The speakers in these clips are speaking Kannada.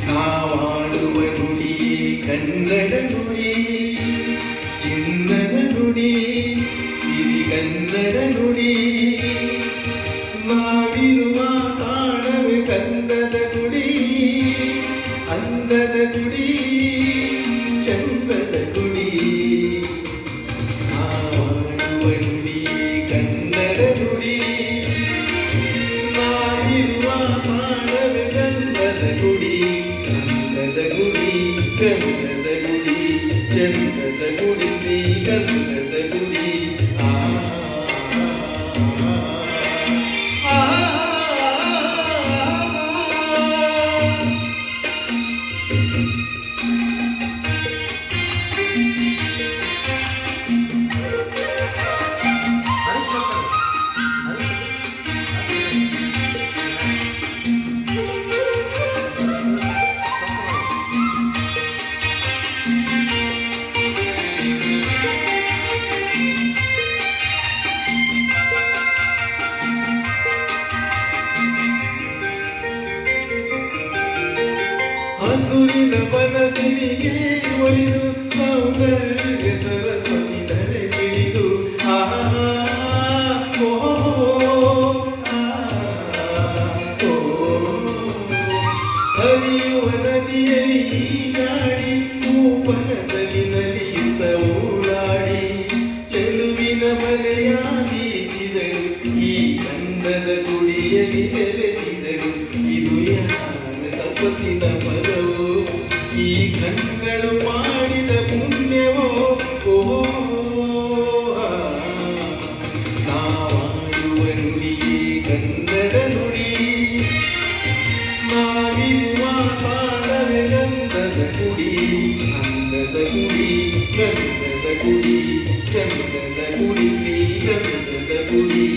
ನಾವಾಡುವ ನುಡಿಯೇ ಕನ್ನಡ ನುಡಿ, ಚಿನ್ನದ ನುಡಿ, ಸಿರಿ ಕನ್ನಡ ನುಡಿ. ನಾವಿರುವ ತಾಣವೇ ಕಂದದ ಗುಡಿ, ಅಂದದ ಗುಡಿ, ಚಂದದ ಗುಡಿ. ನಾವಾಡುವ ನುಡಿ ಕನ್ನಡ ನುಡಿ, ನಾವಿರುವ ತಾಣವೇ ಗಂಧದ ಗುಡಿ, ಅಂದದ ಗುಡಿ, ಗಂಧದ ಗುಡಿ, ಚಂದದ ಗುಡಿ, ಶ್ರೀ ಗಂಧದ ಗುಡಿ. ಹಸುರಿನ ಬನಸಿನಿಗೆ ಒಲಿದು ಸೌಂದರ್ಯ ಸರಸ್ವತಿ ಧರೆ ಗಿಳಿದು ಹರಿಯುವ ನದಿಯಲ್ಲಿ ಈಗಾಡಿ ಭೂಪನದಲ್ಲಿ ನಲಿಯುತ್ತ ಓಡಾಡಿ ಚೆಲುವಿನ ಮಲೆಯ ಬೀಸಿದಳು, ಈ ಗಂಧದ ಗುಡಿಯಲ್ಲಿ ನೆಲೆಸಿದಳು. ಇದು ತಪಸ್ಸಿನ ಪದವು, ಈ ಕಣ್ಗಳು ಮಾಡಿದ ಪುಣ್ಯವೋ. ನಾವಾಡುವ ನುಡಿಯೇ ಕನ್ನಡ ನುಡಿ, ನಾವಿರುವ ತಾಣವೇ ಗಂಧದ ಗುಡಿ, ಅಂದದ ಗುಡಿ, ಗಂಧದ ಗುಡಿ, ಚಂದದ ಗುಡಿ, ಶ್ರೀ ಗಂಧದ ಗುಡಿ.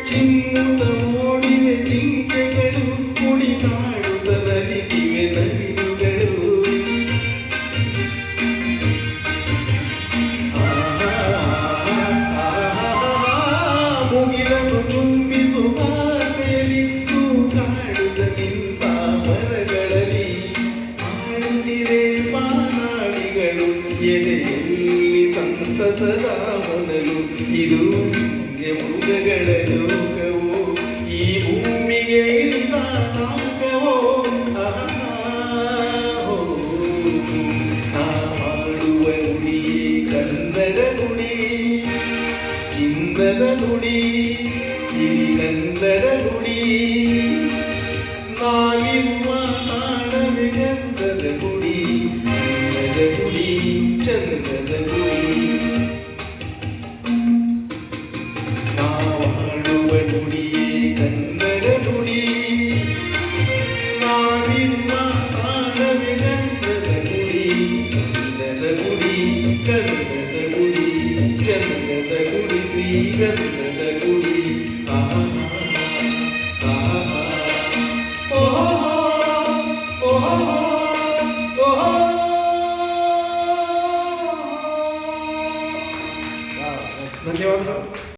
ಚಿಮ್ಮುತ್ತ ಓಡಿವೆ ಜಿಂಕೆಗಳು, ಕುಣಿದಾಡುತ್ತ ನಲಿದಿವೆ ನವಿಲುಗಳು. ಮುಗಿಲನ್ನು ಚುಂಬಿಸುವ ಆಸೆಯಲ್ಲಿ ತೂಗಾಡುತ್ತ ನಿಂತ ಮರಗಳಲ್ಲಿ ಆಡುತ್ತಿರೆ ಮಾನಾಡಿಗಳು, ಎದೆಯಲ್ಲಿ ಸಂತಸದ ಮೊದಲು. ಇದು ಮೃಗಗಳ ಲೋಕವೋ, ಈ ಭೂಮಿಗೆ ಇಳಿದ ನಾಗವೋ. ನಾವಾಡುವ ನುಡಿಯೇ ಕನ್ನಡ ನುಡಿ, ಚಿನ್ನದ ನುಡಿ, ಸಿರಿ ಕನ್ನಡ ನುಡಿ. ನಾವಿರುವ